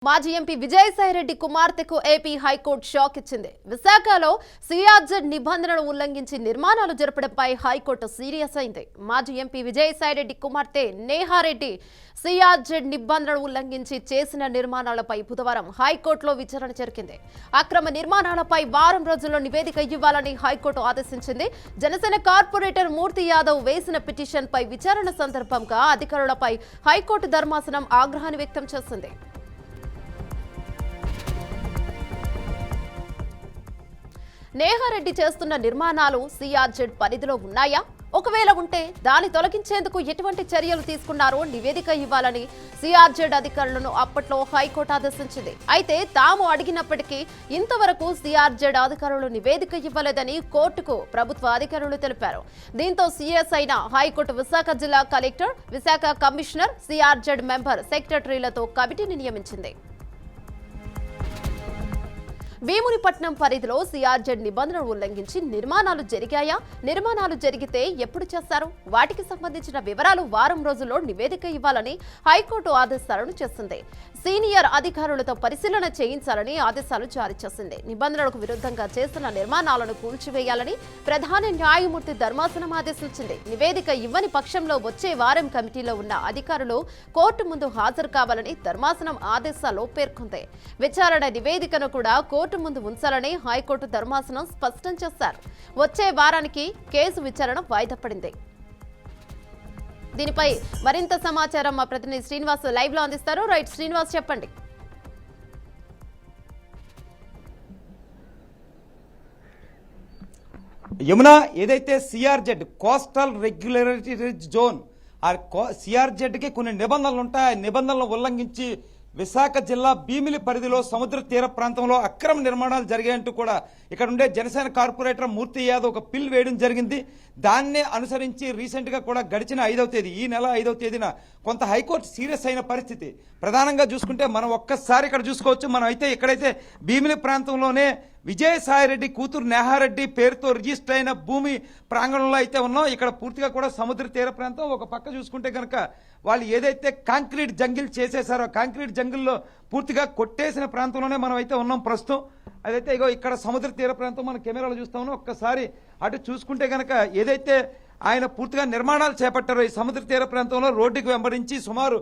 మాజీ ఎంపీ విజయసాయిరెడ్డి కుమార్తెకు AP high court shock ఇచ్చింది. విశాఖలో సిఆర్జెడ్ నిబంధనలను ఉల్లంఘించి నిర్మాణాలు జరపడంపై హైకోర్టు సీరియస్ అయింది. మాజీ ఎంపీ విజయసాయిరెడ్డి కుమార్తె నేహారెడ్డి సిఆర్జెడ్ నిబంధనలు ఉల్లంఘించి చేసిన నిర్మాణాలపై బుధవారం హైకోర్టులో విచారణ జరిగింది. అక్రమ నిర్మాణాలపై వారం రోజుల్లో నివేదిక ఇవ్వాలని హైకోర్టు ఆదేశించింది. జనసేన కార్పొరేటర్ మూర్తి యాదవ్ వేసిన పిటిషన్పై విచారణ సందర్భంగా అధికారులపై హైకోర్టు ధర్మాసనం ఆగ్రహాన్ని వ్యక్తం చేసింది. నేహారెడ్డి చేస్తున్న నిర్మాణాలు సిఆర్జెడ్ పరిధిలో ఉన్నాయా? ఒకవేళ ఉంటే దాన్ని తొలగించేందుకు ఎటువంటి చర్యలు తీసుకున్నారో నివేదిక ఇవ్వాలని సిఆర్జెడ్ అధికారులను అప్పట్లో హైకోర్టు ఆదేశించింది. అయితే తాము అడిగినప్పటికీ ఇంతవరకు సిఆర్జెడ్ అధికారులు నివేదిక ఇవ్వలేదని కోర్టుకు ప్రభుత్వ అధికారులు తెలిపారు. దీంతో సీరియస్ అయిన హైకోర్టు విశాఖ జిల్లా collector, Visakha commissioner, CRZ member సెక్రటరీలతో కమిటీని నియమించింది. వేమునిపట్నం పరిధిలో సిఆర్జెడ్ నిబంధనలు ఉల్లంఘించి నిర్మాణాలు జరిగాయా? నిర్మాణాలు జరిగితే ఎప్పుడు చేస్తారు? వాటికి సంబంధించిన వివరాలు వారం రోజుల్లో నివేదిక ఇవ్వాలని హైకోర్టు ఆదేశాలను చేసింది. సీనియర్ అధికారులతో పరిశీలన చేయించాలని ఆదేశాలు జారీ చేసింది. నిబంధనలకు విరుద్ధంగా చేస్తున్న నిర్మాణాలను కూల్చివేయాలని ప్రధాన న్యాయమూర్తి ధర్మాసనం ఆదేశించింది. నివేదిక ఇవ్వని పక్షంలో వచ్చే వారం కమిటీలో ఉన్న అధికారులు కోర్టు ముందు హాజరు కావాలని ధర్మాసనం ఆదేశాల్లో పేర్కొంది. విచారణ నివేదికను కూడా కోర్టు ముందు ఉంచాలని హైకోర్టు ధర్మాసనం స్పష్టం చేశారు. వచ్చే వారానికి కేసు విచారణ వాయిదా పడింది. దీనిపై మరింత సమాచారం మా ప్రతినిధి శ్రీనివాస్ లైవ్ లో అందిస్తారు. రైట్ శ్రీనివాస్, చెప్పండి. యమున, ఏదైతే సిఆర్జెడ్ కోస్టల్ రెగ్యులేటరీ జోన్ ఆ సిఆర్జెడ్కి కొన్ని నిబంధనలు ఉంటాయి. ఆ నిబంధనలను ఉల్లంఘించి విశాఖ జిల్లా భీమిలి పరిధిలో సముద్ర తీర ప్రాంతంలో అక్రమ నిర్మాణాలు జరిగాయంటూ కూడా ఇక్కడ ఉండే జనసేన కార్పొరేటర్ మూర్తి యాదవ్ ఒక పిల్ వేయడం జరిగింది. దాన్నే అనుసరించి రీసెంట్గా కూడా గడిచిన 5వ తేదీ, ఈ నెల 5వ తేదీన కొంత హైకోర్టు సీరియస్ అయిన పరిస్థితి. ప్రధానంగా చూసుకుంటే మనం ఒక్కసారి ఇక్కడ చూసుకోవచ్చు. మనం అయితే ఇక్కడైతే భీమిలి ప్రాంతంలోనే విజయసాయిరెడ్డి కూతురు నేహారెడ్డి పేరుతో రిజిస్టర్ అయిన భూమి ప్రాంగణంలో అయితే ఉన్నాం. ఇక్కడ పూర్తిగా కూడా సముద్ర తీర ప్రాంతం. ఒక పక్క చూసుకుంటే కనుక వాళ్ళు ఏదైతే కాంక్రీట్ జంగిల్ చేసేసారో కాంక్రీట్ జంగిల్లో పూర్తిగా కొట్టేసిన ప్రాంతంలోనే మనం అయితే ఉన్నాం ప్రస్తుతం. అదైతే ఇగో ఇక్కడ సముద్ర తీర ప్రాంతం మనం కెమెరాలో చూస్తా ఉన్నాం. ఒక్కసారి అటు చూసుకుంటే కనుక ఏదైతే ఆయన పూర్తిగా నిర్మాణాలు చేపట్టారో ఈ సముద్ర తీర ప్రాంతంలో రోడ్డుకు వెంబడించి సుమారు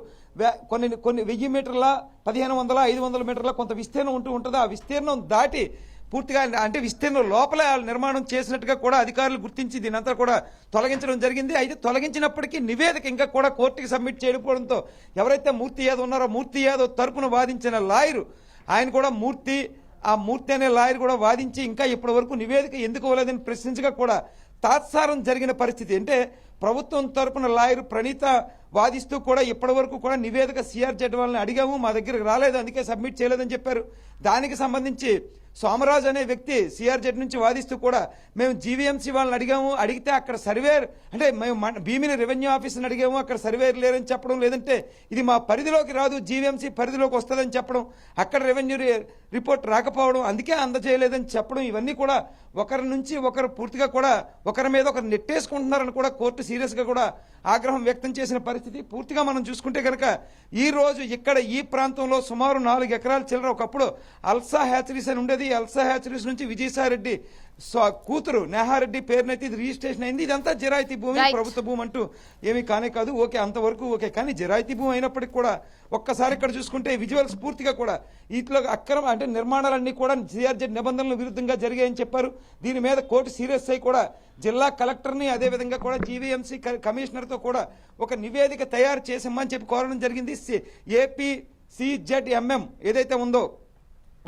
కొన్ని 1000 మీటర్ల 1500 500 మీటర్ల కొంత విస్తీర్ణం ఉంటుంది. ఆ విస్తీర్ణం దాటి పూర్తిగా అంటే విస్తీర్ణం లోపల నిర్మాణం చేసినట్టుగా కూడా అధికారులు గుర్తించి దీనంతా కూడా తొలగించడం జరిగింది. అయితే తొలగించినప్పటికీ నివేదిక ఇంకా కూడా కోర్టుకి సబ్మిట్ చేయకపోవడంతో ఎవరైతే మూర్తి యాదవ్ ఉన్నారో మూర్తి యాదవ్ తరపున వాదించిన లాయరు ఆయన కూడా ఆ మూర్తి అనే లాయర్ కూడా వాదించి ఇంకా ఇప్పటి వరకు నివేదిక ఎందుకు ఇవ్వలేదని ప్రశ్నించగా కూడా తాత్సారం జరిగిన పరిస్థితి. అంటే ప్రభుత్వం తరపున లాయర్ ప్రణీత వాదిస్తూ కూడా ఇప్పటి వరకు కూడా నివేదిక సిఆర్జెడ్ వాళ్ళని అడిగాము, మా దగ్గరకు రాలేదు, అందుకే సబ్మిట్ చేయలేదని చెప్పారు. దానికి సంబంధించి సోమరాజు అనే వ్యక్తి సిఆర్జెడ్ నుంచి వాదిస్తూ కూడా మేము జీవీఎంసీ వాళ్ళని అడిగాము, అడిగితే అక్కడ సర్వేర్ అంటే మేము భీమిని రెవెన్యూ ఆఫీస్ని అడిగాము, అక్కడ సర్వేర్ లేరని చెప్పడం, లేదంటే ఇది మా పరిధిలోకి రాదు జీవీఎంసీ పరిధిలోకి వస్తుందని చెప్పడం, అక్కడ రెవెన్యూ రిపోర్ట్ రాకపోవడం, అందుకే అందజేయలేదని చెప్పడం, ఇవన్నీ కూడా ఒకరి నుంచి ఒకరు పూర్తిగా కూడా ఒకరి మీద ఒకరు నెట్టేసుకుంటున్నారని కూడా కోర్టు సీరియస్గా కూడా ఆగ్రహం వ్యక్తం చేసిన పరిస్థితి. పూర్తిగా మనం చూసుకుంటే కనుక ఈ రోజు ఇక్కడ ఈ ప్రాంతంలో సుమారు 4 ఎకరాల చిల్లర ఒకప్పుడు అల్సా హ్యాచరీస్ అని ఉండేది. అల్సా హ్యాచరీస్ నుంచి విజయసాయిరెడ్డి కూతురు నేహారెడ్డి పేరునైతే ఇది రిజిస్ట్రేషన్ అయింది. ఇదంతా జిరాయితీ భూమి, ప్రభుత్వ భూమి అంటూ ఏమీ కానే కాదు. ఓకే, అంతవరకు ఓకే. కానీ జిరాయితీ భూమి అయినప్పటికీ కూడా ఒక్కసారి ఇక్కడ చూసుకుంటే విజువల్స్ పూర్తిగా కూడా వీటిలో అక్రమ అంటే నిర్మాణాలన్నీ కూడా సిఆర్జెడ్ నిబంధనల విరుద్ధంగా జరిగాయని చెప్పారు. దీని మీద కోర్టు సీరియస్ అయి కూడా జిల్లా కలెక్టర్ని అదేవిధంగా కూడా జీవీఎంసీ కమిషనర్తో కూడా ఒక నివేదిక తయారు చేసిమ్మని చెప్పి కోరడం జరిగింది. ఏపీ సిజెడ్ఎంఎం ఏదైతే ఉందో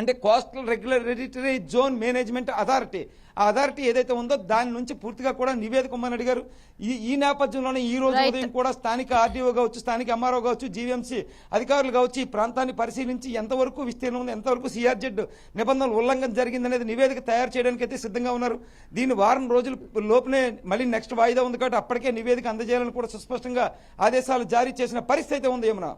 అంటే coastal regulatory zone management authority, ఆ అథారిటీ ఏదైతే ఉందో దాని నుంచి పూర్తిగా కూడా నివేదిక ఇమ్మని అడిగారు. ఈ నేపథ్యంలోనే ఈ రోజు ఉదయం కూడా స్థానిక ఆర్డీఓ కావచ్చు, స్థానిక ఎంఆర్ఓ కావచ్చు, జీవీఎంసీ అధికారులు కావచ్చు ఈ ప్రాంతాన్ని పరిశీలించి ఎంతవరకు విస్తీర్ణం ఉంది, ఎంతవరకు సిఆర్జెడ్ నిబంధనలు ఉల్లంఘన జరిగిందనేది నివేదిక తయారు చేయడానికి అయితే సిద్ధంగా ఉన్నారు. దీన్ని వారం రోజుల లోపునే మళ్ళీ నెక్స్ట్ వాయిదా ఉంది కాబట్టి అప్పటికే నివేదిక అందజేయాలని కూడా సుస్పష్టంగా ఆదేశాలు జారీ చేసిన పరిస్థితి అయితే ఉంది. ఏమన్నా